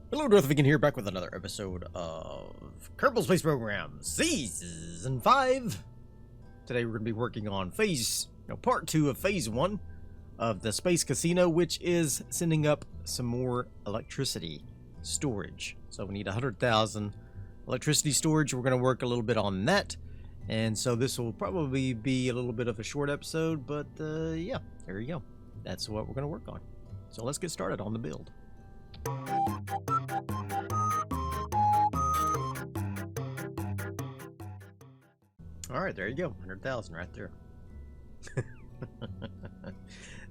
Hello, Darthvegan here, back with another episode of Kerbal Space Program Season 5. Today we're going to be working on part 2 of Phase 1 of the Space Casino, which is sending up some more electricity storage. So we need 100,000 electricity storage. We're going to work a little bit on that. And so this will probably be a little bit of a short episode, but yeah, there you go. That's what we're going to work on. So let's get started on the build. Alright, there you go. 100,000 right there.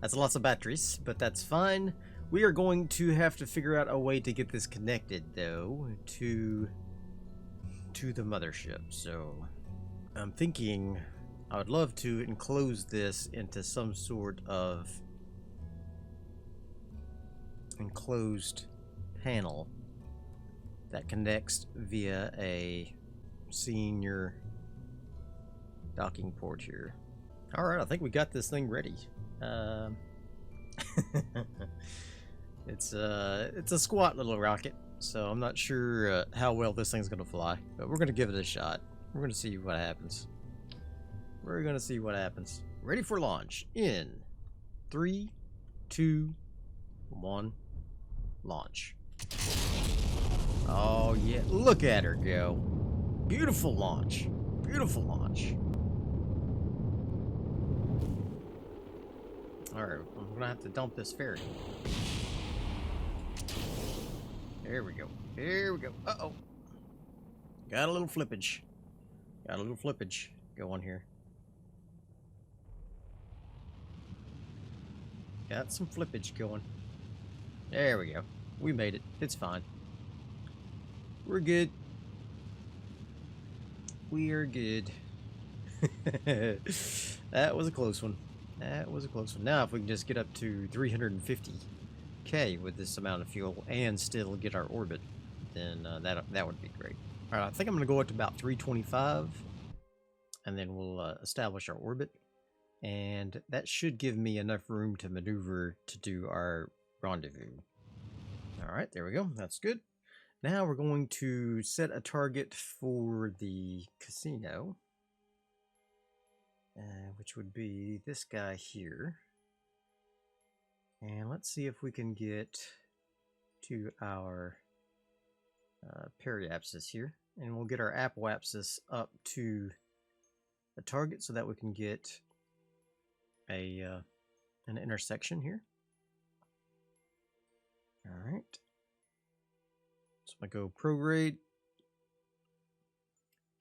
That's lots of batteries, but that's fine. We are going to have to figure out a way to get this connected, though, to the mothership. So I'm thinking I would love to enclose this into some sort of enclosed panel that connects via a senior docking port here. Alright, I think we got this thing ready. It's a squat little rocket, so I'm not sure how well this thing's gonna fly, but we're gonna give it a shot. We're gonna see what happens. Ready for launch in 3, 2, 1, launch. Oh yeah, look at her go. Beautiful launch. Beautiful launch. Alright, I'm gonna have to dump this ferry. There we go. Here we go. Uh-oh. Got a little flippage. Going here. Got some flippage going. There we go. We made it. It's fine. We're good. We are good. That was a close one. Now if we can just get up to 350k with this amount of fuel and still get our orbit, then that would be great. Alright, I think I'm going to go up to about 325, and then we'll establish our orbit, and that should give me enough room to maneuver to do our rendezvous. Alright, there we go. That's good. Now we're going to set a target for the casino, which would be this guy here. And let's see if we can get to our periapsis here. And we'll get our apoapsis up to a target so that we can get an intersection here. Alright. So I go prograde,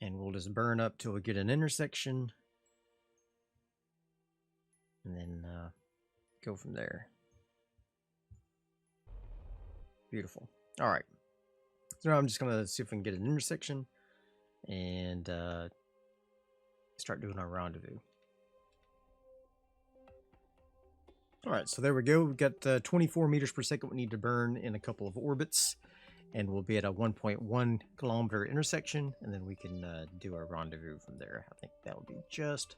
and we'll just burn up till we get an intersection, and then go from there. Beautiful. All right. So now I'm just gonna see if we can get an intersection and start doing our rendezvous. All right. So there we go. We've got 24 meters per second we need to burn in a couple of orbits. And we'll be at a 1.1 kilometer intersection, and then we can do our rendezvous from there. I think that will be just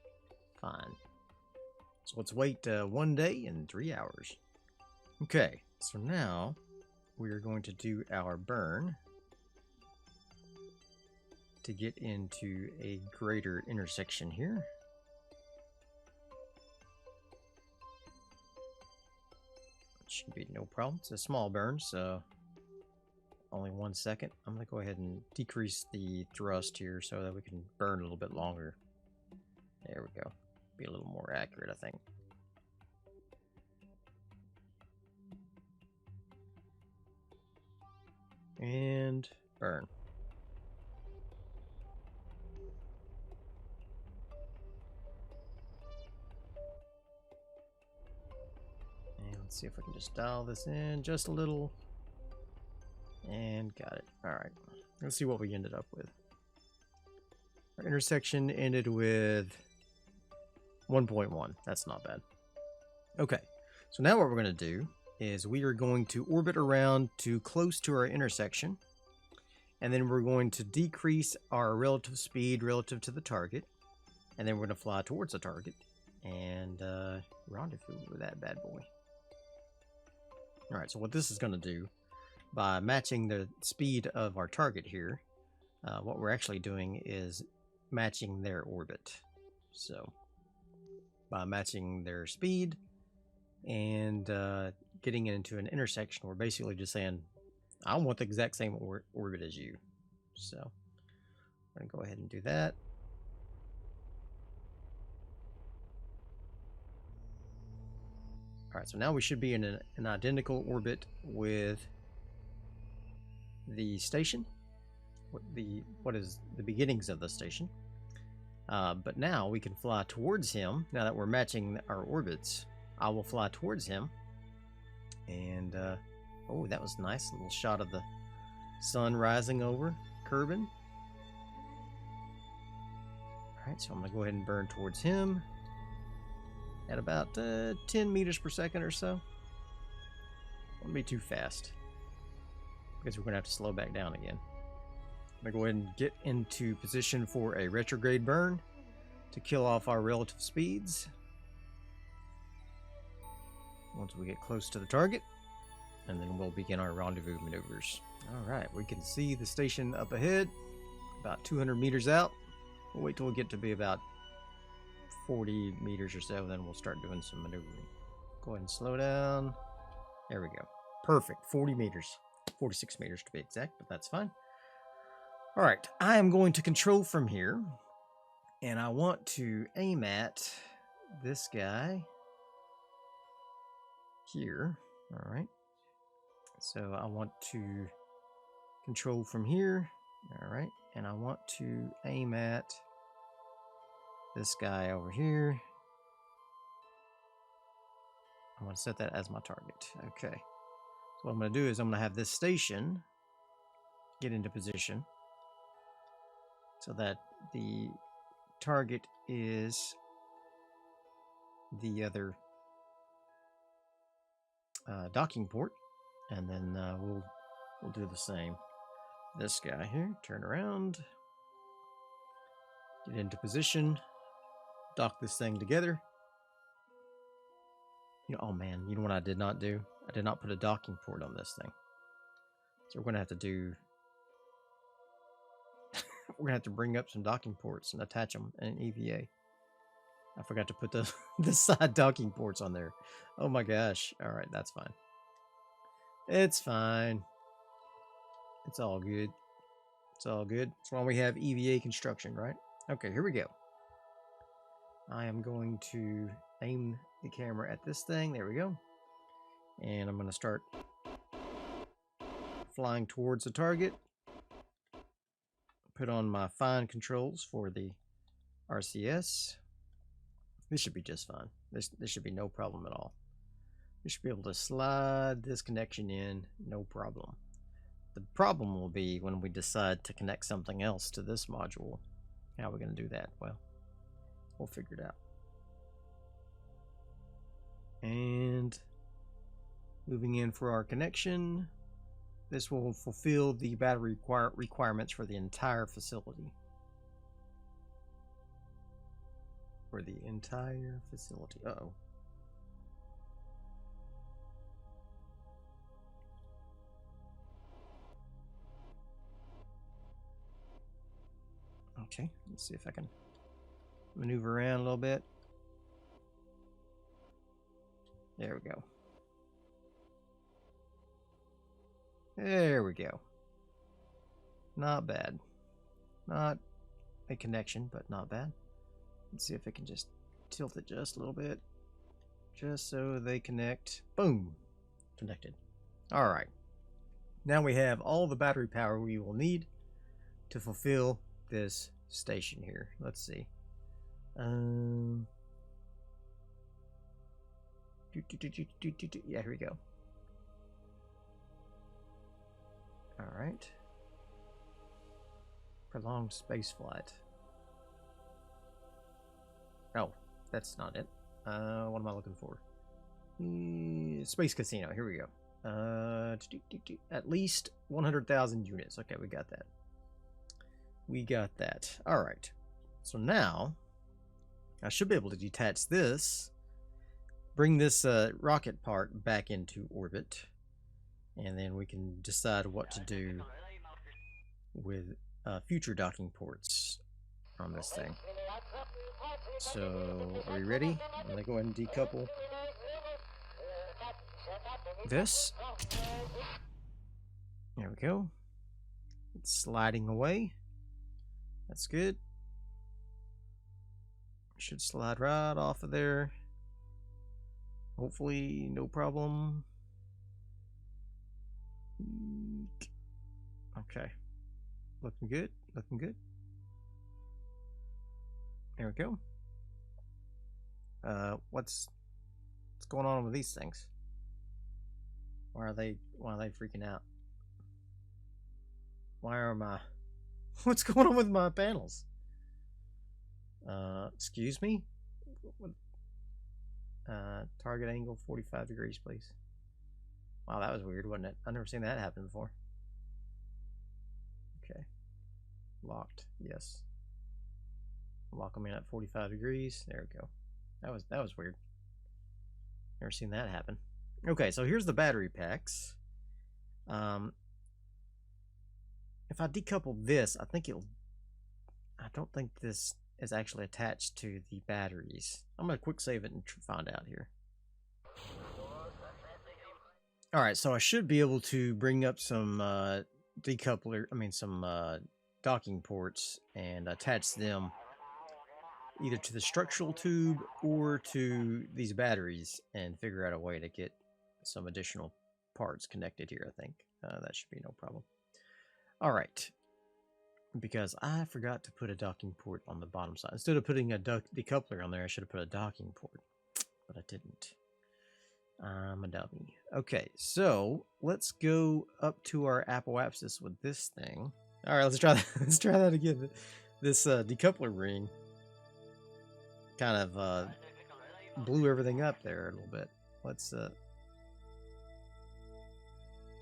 fine. So let's wait 1 day and 3 hours. Okay, so now we are going to do our burn to get into a greater intersection here. It should be no problem. It's a small burn, so only 1 second. I'm going to go ahead and decrease the thrust here so that we can burn a little bit longer. There we go. Be a little more accurate, I think. And burn. And let's see if we can just dial this in just a little. And got it. Alright. Let's see what we ended up with. Our intersection ended with 1.1. That's not bad. Okay. So now what we're going to do is we are going to orbit around to close to our intersection. And then we're going to decrease our relative speed relative to the target. And then we're going to fly towards the target. And rendezvous with that bad boy. Alright, so what this is going to do by matching the speed of our target here, what we're actually doing is matching their orbit. So by matching their speed and getting into an intersection, we're basically just saying, I want the exact same orbit as you. So I'm going to go ahead and do that. All right, so now we should be in an identical orbit with the station. What is the beginnings of the station? But now we can fly towards him. Now that we're matching our orbits, I will fly towards him. And oh, that was nice. A little shot of the sun rising over Kerbal. All right, so I'm gonna go ahead and burn towards him at about 10 meters per second or so. Won't be too fast because we're gonna have to slow back down again. I'm gonna go ahead and get into position for a retrograde burn to kill off our relative speeds once we get close to the target, and then we'll begin our rendezvous maneuvers. All right, we can see the station up ahead, about 200 meters out. We'll wait till we get to be about 40 meters or so, then we'll start doing some maneuvering. Go ahead and slow down. There we go. Perfect. 40 meters. 46 meters to be exact, but that's fine. All right, I am going to control from here, and I want to aim at this guy here. All right. So I want to control from here. All right. And I want to aim at this guy over here. I want to set that as my target. Okay. So what I'm going to do is I'm going to have this station get into position so that the target is the other docking port, and then we'll do the same. This guy here, turn around, get into position, dock this thing together. Oh man, you know what I did not do? I did not put a docking port on this thing. So we're gonna have to do we're gonna have to bring up some docking ports and attach them in an EVA. I forgot to put the side docking ports on there. Oh my gosh. All right, that's fine. It's fine. It's all good. It's all good. That's why we have EVA construction, right? Okay, here we go. I am going to aim the camera at this thing. There we go. And I'm going to start flying towards the target. Put on my fine controls for the RCS. This should be just fine. This should be no problem at all. We should be able to slide this connection in, no problem. The problem will be when we decide to connect something else to this module. How are we going to do that? Well, we'll figure it out. And moving in for our connection. This will fulfill the battery requirements for the entire facility. For the entire facility. Uh-oh. Okay, let's see if I can maneuver around a little bit. There we go. There we go. Not bad. Not a connection, but not bad. Let's see if I can just tilt it just a little bit. Just so they connect. Boom. Connected. Alright. Now we have all the battery power we will need to fulfill this station here. Let's see. Yeah, here we go. Alright. Prolonged space flight. Oh, that's not it. What am I looking for? Space Casino. Here we go. At least 100,000 units. Okay, we got that. We got that. Alright. So now, I should be able to detach this, bring this rocket part back into orbit, and then we can decide what to do with future docking ports on this thing. So, are we ready? I'm gonna go ahead and decouple this. There we go. It's sliding away. That's good. Should slide right off of there. Hopefully, no problem. Okay. Looking good. Looking good. There we go. What's going on with these things? Why are they freaking out? Why are my what's going on with my panels? Excuse me? Target angle 45 degrees, please. Wow, that was weird, wasn't it? I've never seen that happen before. Okay. Locked, yes. Lock them in at 45 degrees. There we go. That was weird. Never seen that happen. Okay, so here's the battery packs. If I decouple this, I don't think this is actually attached to the batteries. I'm gonna quick save it and find out here. Alright, so I should be able to bring up some some docking ports and attach them either to the structural tube or to these batteries and figure out a way to get some additional parts connected here, I think. That should be no problem. Alright, because I forgot to put a docking port on the bottom side. Instead of putting a decoupler on there, I should have put a docking port, but I didn't. I'm a dummy. Okay, so let's go up to our apoapsis with this thing. Alright, let's try that. Let's try that again. This decoupler ring kind of blew everything up there a little bit. Let's I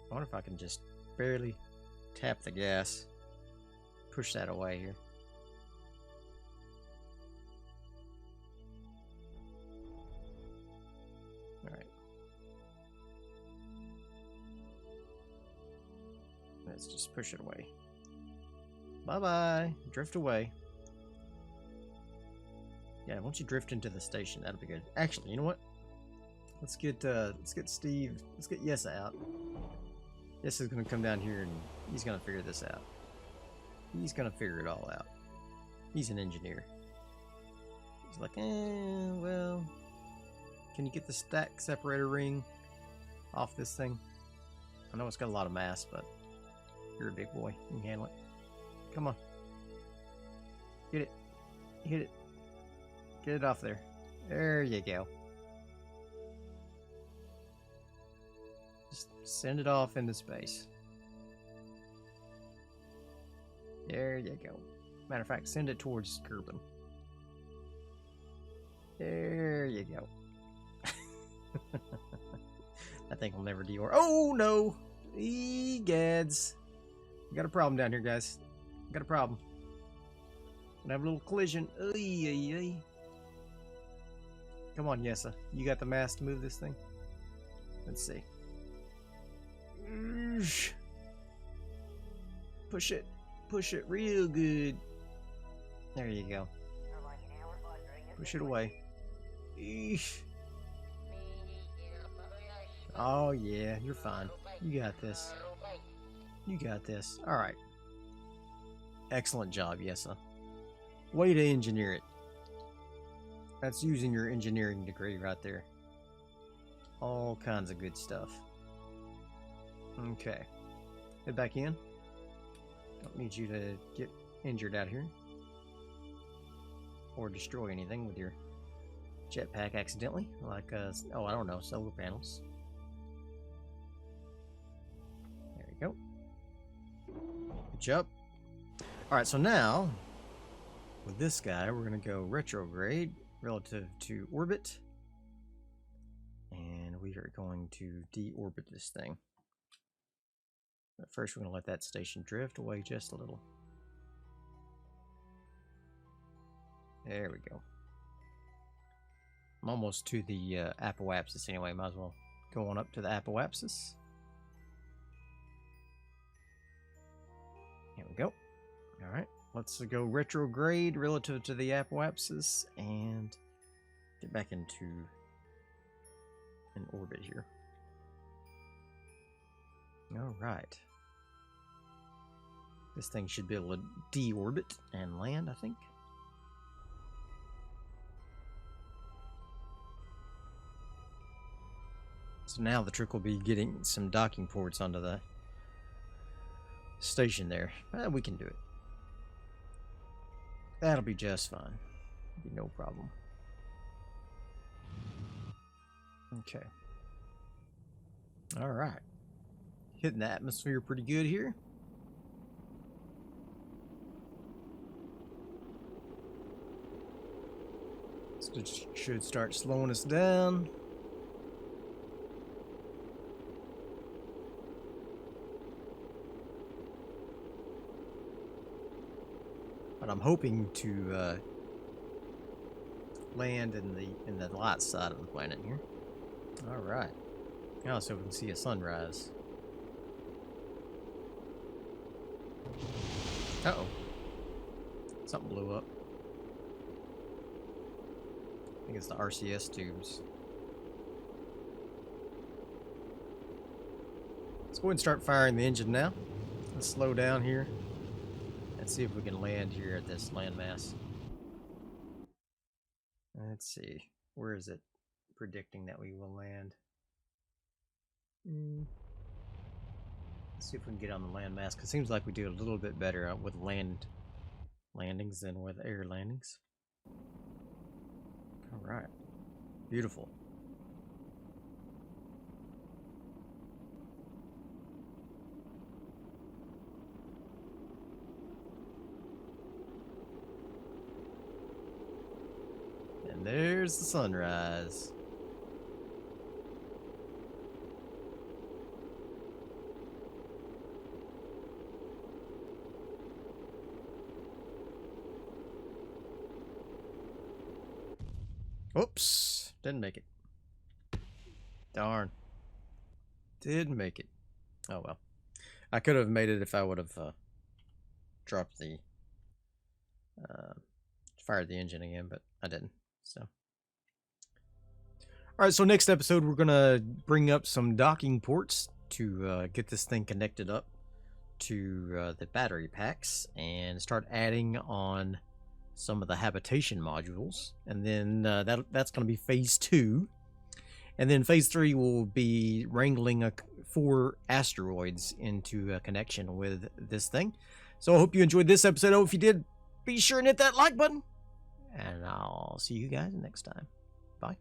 wonder if I can just barely tap the gas, push that away here. Alright, let's just push it away. Bye bye, drift away. Yeah, once you drift into the station, that'll be good. Actually, you know what? Let's get Steve. Let's get Yessa out. Yessa's gonna come down here and he's gonna figure this out. He's gonna figure it all out. He's an engineer. He's like, well, can you get the stack separator ring off this thing? I know it's got a lot of mass, but you're a big boy. You can handle it. Come on. Get it. Hit it. Get it off there. There you go. Just send it off into space. There you go. Matter of fact, send it towards Kerbal. There you go. That thing will never deor. Oh no! Egads. We got a problem down here, guys. We got a problem. Gonna have a little collision. Come on, Yessa. You got the mass to move this thing? Let's see. Push it. Push it real good. There you go. Push it away. Eesh. Oh yeah, you're fine. You got this. You got this. Alright. Excellent job, Yessa. Way to engineer it. That's using your engineering degree right there. All kinds of good stuff. Okay. Head back in. Don't need you to get injured out here. Or destroy anything with your jetpack accidentally. Like, oh, I don't know, solar panels. There we go. Good job. Alright, so now, with this guy, we're going to go retrograde relative to orbit. And we are going to deorbit this thing. But first, we're going to let that station drift away just a little. There we go. I'm almost to the apoapsis anyway. Might as well go on up to the apoapsis. we go. All right, let's go retrograde relative to the apoapsis and get back into an orbit here. All right. This thing should be able to deorbit and land, I think. So now the trick will be getting some docking ports onto the station there. We can do it. That'll be just fine. Be no problem. Okay. All right. Hitting the atmosphere pretty good here. This should start slowing us down. But I'm hoping to land in the light side of the planet here. All right. Now so we can see a sunrise. Uh-oh. Something blew up. I think it's the RCS tubes. Let's go ahead and start firing the engine now. Let's slow down here and see if we can land here at this landmass. Let's see. Where is it predicting that we will land? Let's see if we can get on the landmass, because it seems like we do a little bit better with landings than with air landings. All right. Beautiful. And there's the sunrise. Oops, didn't make it. Darn. Didn't make it. Oh well. I could have made it if I would have dropped the fired the engine again, but I didn't. So alright, so next episode we're gonna bring up some docking ports to get this thing connected up to the battery packs and start adding on some of the habitation modules, and then that's going to be phase 2, and then phase 3 will be wrangling 4 asteroids into a connection with this thing. So I hope you enjoyed this episode. If you did, be sure and hit that like button, and I'll see you guys next time. Bye.